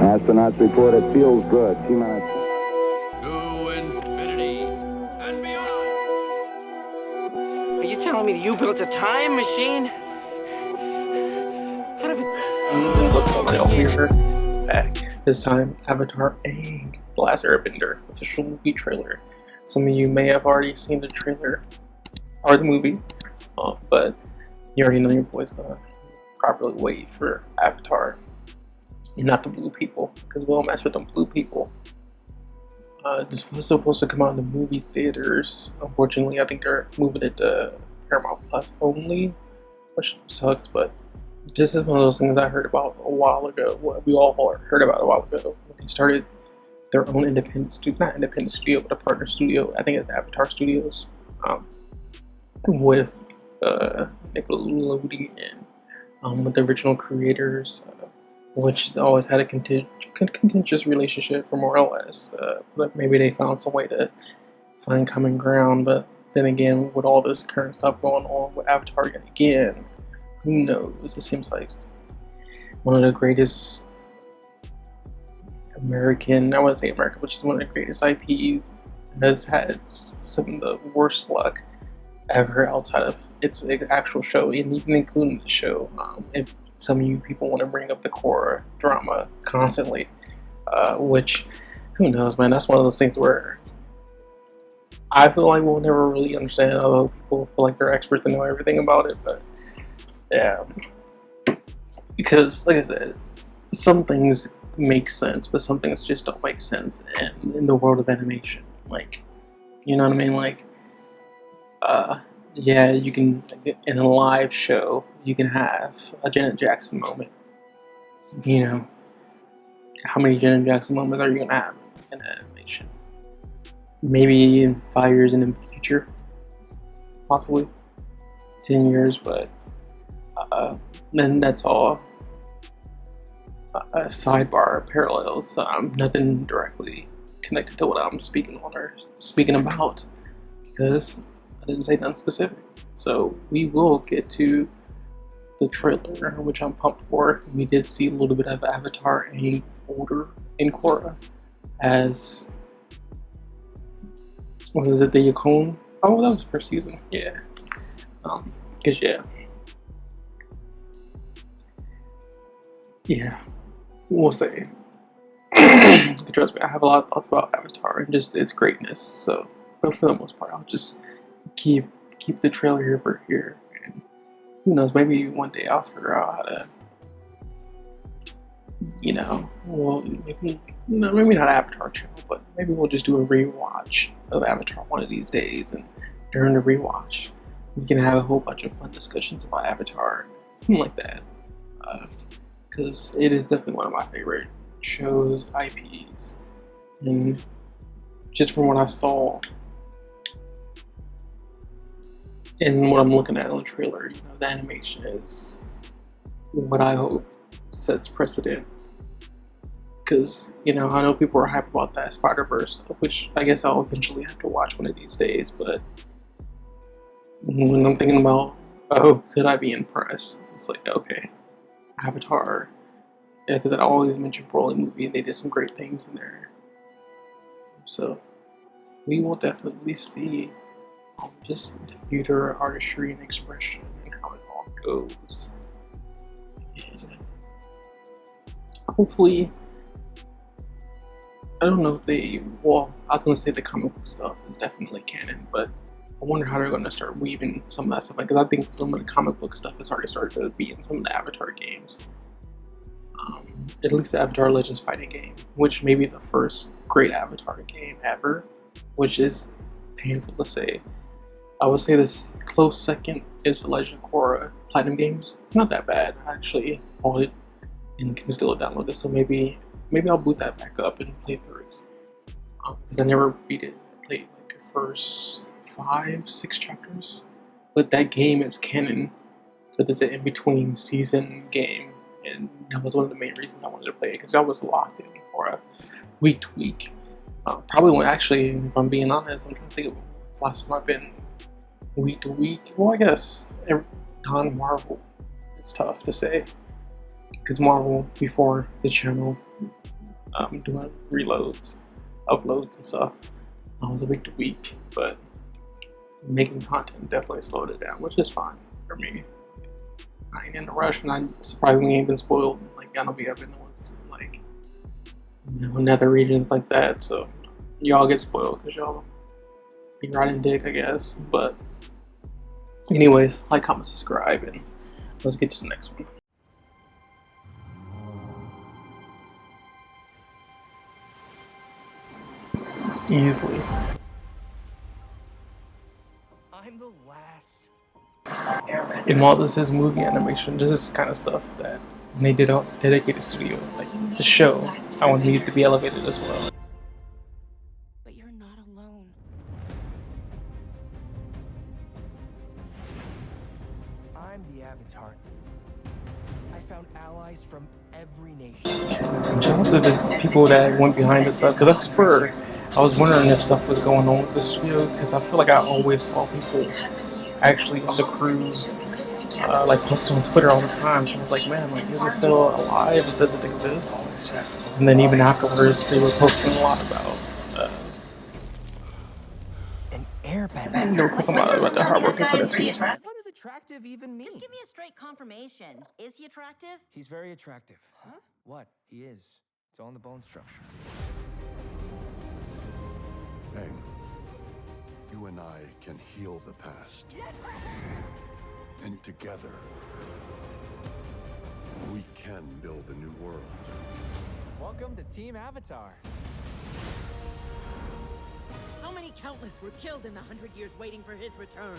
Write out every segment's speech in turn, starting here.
Astronauts report it feels good. T-minus. To infinity and beyond. Are you telling me that you built a time machine? How did What's going on, y'all? We're back. This time, Avatar Aang, The Last Airbender official movie trailer. Some of you may have already seen the trailer or the movie, but you already know your boy's gonna properly wait for Avatar and not the blue people, because we'll mess with them blue people. This was supposed to come out in the movie theaters. Unfortunately, I think they're moving it to Paramount Plus only, which sucks, but this is one of those things I heard about a while ago. What we all heard about a while ago. They started their own independent studio, not independent studio, but a partner studio. I think it's Avatar Studios, with Nickelodeon, with the original creators, which always had a contentious relationship for more or less. But maybe they found some way to find common ground. But then again, with all this current stuff going on with Avatar again, who knows? It seems like one of the greatest American, I wouldn't say American, but just one of the greatest IPs has had some of the worst luck ever outside of its actual show, and even including the show. If some of you people want to bring up the Korra drama constantly, which, who knows, man, that's one of those things where I feel like we'll never really understand, although people feel like they're experts and know everything about it. But yeah, because like I said, some things make sense, but some things just don't make sense in the world of animation. Like, you know what I mean? Like, yeah, you can, in a live show, you can have a Janet Jackson moment. You know, how many Janet Jackson moments are you gonna have in animation? Maybe in 5 years in the future, possibly 10 years, but then that's all sidebar parallels. Nothing directly connected to what I'm speaking on or speaking about, because I didn't say nothing specific. So we will get to the trailer, which I'm pumped for. We did see a little bit of Avatar Aang older in Korra as, what was it, the Yukon? Oh, that was the first season. Yeah. Cause yeah, we'll say. Trust me, I have a lot of thoughts about Avatar and just its greatness. So, but for the most part, I'll just keep the trailer here for here, and who knows, maybe one day I'll figure out how to, well, maybe not Avatar channel, but maybe we'll just do a rewatch of Avatar one of these days, and during the rewatch we can have a whole bunch of fun discussions about Avatar, something like that, because it is definitely one of my favorite shows, IPs, and just from what I saw and what I'm looking at in the trailer, the animation is what I hope sets precedent. Because, I know people are hyped about that Spider-Verse, which I guess I'll eventually have to watch one of these days, but when I'm thinking about, oh, could I be impressed? It's like, okay, Avatar, yeah, because I always mention Broly movie, and they did some great things in there. So, we will definitely see just computer artistry and expression and how it all goes. And hopefully, I don't know if I was going to say the comic book stuff is definitely canon, but I wonder how they're going to start weaving some of that stuff, because I think some of the comic book stuff has already started to be in some of the Avatar games. At least the Avatar Legends fighting game, which may be the first great Avatar game ever, which is painful to say. I would say this close second is the Legendofkorra Platinum games. It's not that bad. I actually bought it and can still download it, so maybe I'll boot that back up and play through it. Because I never beat it. I played like the first 5-6 chapters. But that game is canon, because it's an in-between season game, and that was one of the main reasons I wanted to play it, because I was locked in for a week to week. Probably actually, if I'm being honest, I'm trying to think of the last time I've been week to week. Well, I guess non-Marvel, it's tough to say, because Marvel before the channel doing reloads, uploads and stuff. I was a week to week, but making content definitely slowed it down, which is fine for me. I ain't in a rush, and I surprisingly ain't been spoiled. Like, I don't be having ones like, you know, nether regions like that, so y'all get spoiled because y'all be riding dick, I guess. But anyways, like, comment, subscribe, and let's get to the next one. Easily. I'm the last. And while this is movie animation, this is kind of stuff that when they did a dedicated studio, like the show, I want it to be elevated as well. But you're not alone. I'm the Avatar. I found allies from every nation. And shout out to the people that went behind this stuff, because that's spur. I was wondering if stuff was going on with the studio, because I feel like I always saw people actually on the crew like posted on Twitter all the time. So I was like, man, like, is it still alive? Does it exist? And then even afterwards, they were posting a lot about An airbender. they were posting a lot about the hard working for the team. What does attractive even mean? Just give me a straight confirmation. Is he attractive? He's very attractive. Huh? What? He is. It's all in the bone structure. Aang, you and I can heal the past. And together, we can build a new world. Welcome to Team Avatar. How many countless were killed in the 100 years waiting for his return?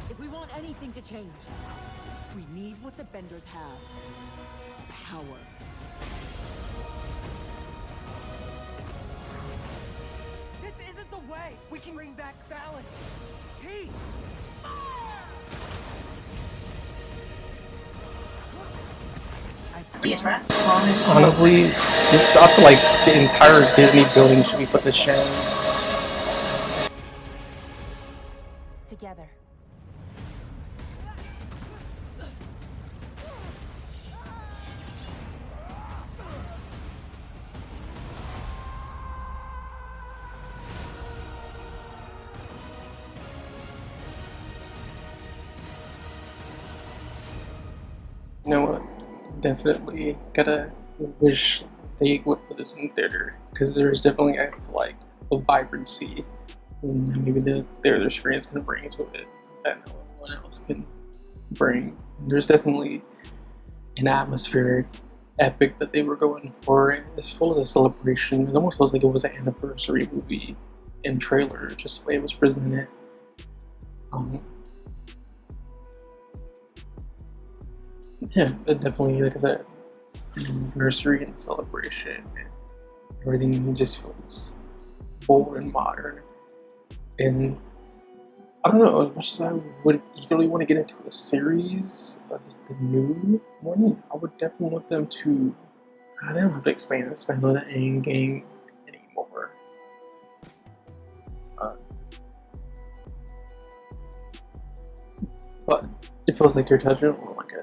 If we want anything to change, we need what the Benders have. Power. This isn't the way. We can bring back balance. Peace. Honestly, just I feel like the entire Disney building should be put to shame. Together. You know what? Definitely gotta wish they would put this in theater, because there's definitely, I feel like, a vibrancy and maybe the theater screens can bring to it that no one else can bring. And there's definitely an atmospheric epic that they were going for, and as well as a celebration. It almost feels like it was an anniversary movie in trailer, just the way it was presented. Yeah, it definitely, like I said, anniversary and celebration, and everything just feels bold and modern. And I don't know, as much as I would eagerly want to get into a series of the new one, I would definitely want them to, they don't have to expand on the Aang gang anymore. But it feels like they're touching on like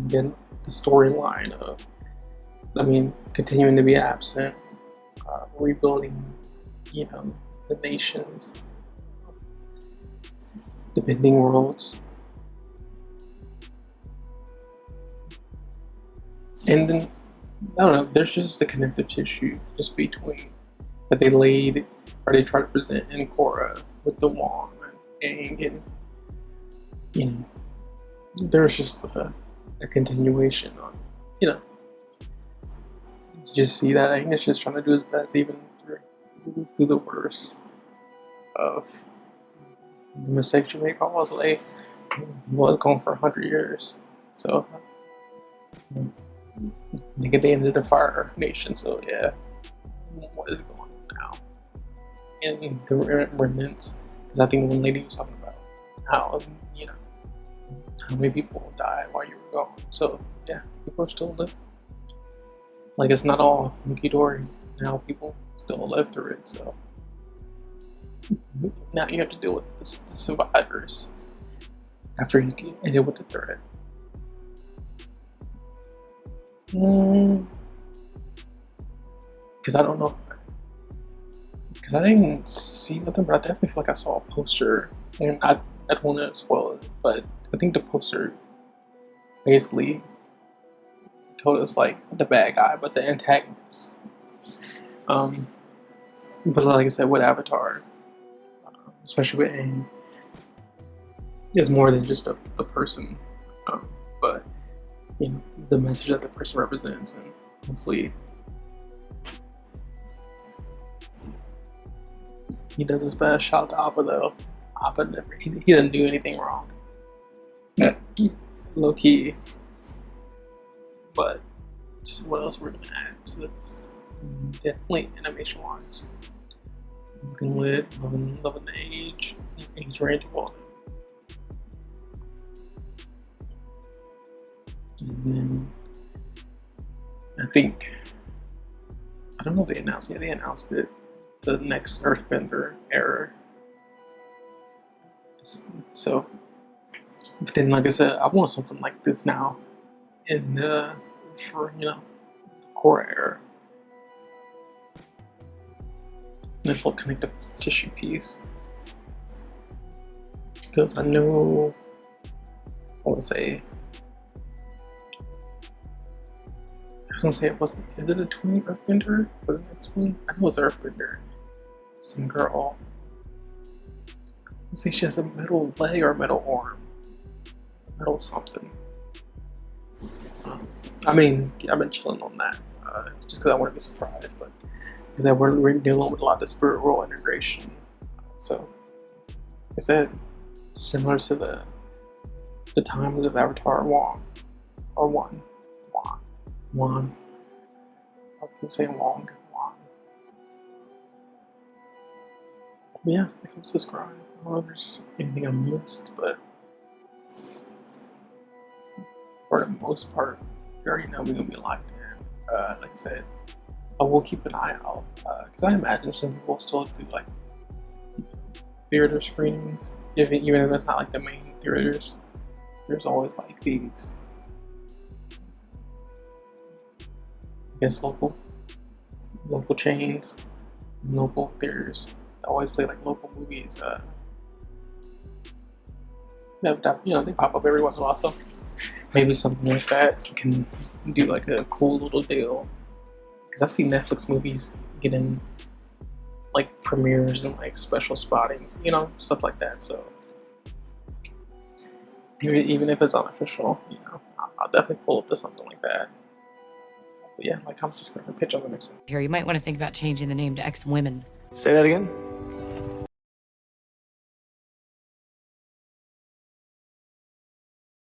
again, the storyline of, continuing to be absent, rebuilding, the nations, defending worlds, and then I don't know. There's just a connective tissue just between that they laid, or they try to present in Korra with the Wong and Aang, and there's just a continuation on, you just see that Aang is just trying to do his best even through the worst of the mistakes you make. Almost like he was going for 100 years, so I think at the end of the Fire Nation. So yeah, what is going on now? And the remnants, because I think one lady was talking about how how many people died while you were gone. So yeah, people are still living. Like, it's not all hunky dory. Now people still live through it. So now you have to deal with the survivors after you deal with the threat. Because I don't know. Because I didn't see nothing, but I definitely feel like I saw a poster, and I don't want to spoil it, but I think the poster basically told us like the bad guy, but the antagonist. But like I said, with Avatar, especially with Aang, is more than just the person, but you know, the message that the person represents, and hopefully he does his best. Shout out to Appa though. Appa never, he didn't do anything wrong. Low key. But what else we're gonna add? So that's definitely animation wise. Looking lit, loving the age range of all. And then I think, I don't know if they announced it. They announced it. The next Earthbender era. So, but then like I said, I want something like this now in for the Korra era. This little connective tissue piece, because I know, I was gonna say is it a twin Earthbender for the next one? I know it's Earthbender. Some girl. Let's say she has a metal leg or a metal arm. Metal something. I mean, I've been chilling on that just because I want to be surprised, but because we're dealing with a lot of spirit world integration. So, like I said, similar to the times of Avatar Wong. I was going to say Wong. But yeah, like, subscribe. I don't know if there's anything I missed, but for the most part, you already know we're going to be locked in. Like I said, I will keep an eye out, because I imagine some people still do like theater screenings, even if it's not like the main theaters. There's always like these, I guess, local chains, local theaters that always play like local movies. They pop up every once in a while, so maybe something like that can do like a cool little deal. Because I see Netflix movies getting like premieres and like special spottings, stuff like that. So even if it's unofficial, I'll definitely pull up to something like that. But yeah, like I'm just gonna pitch on the next one. Here, you might want to think about changing the name to X Women. Say that again?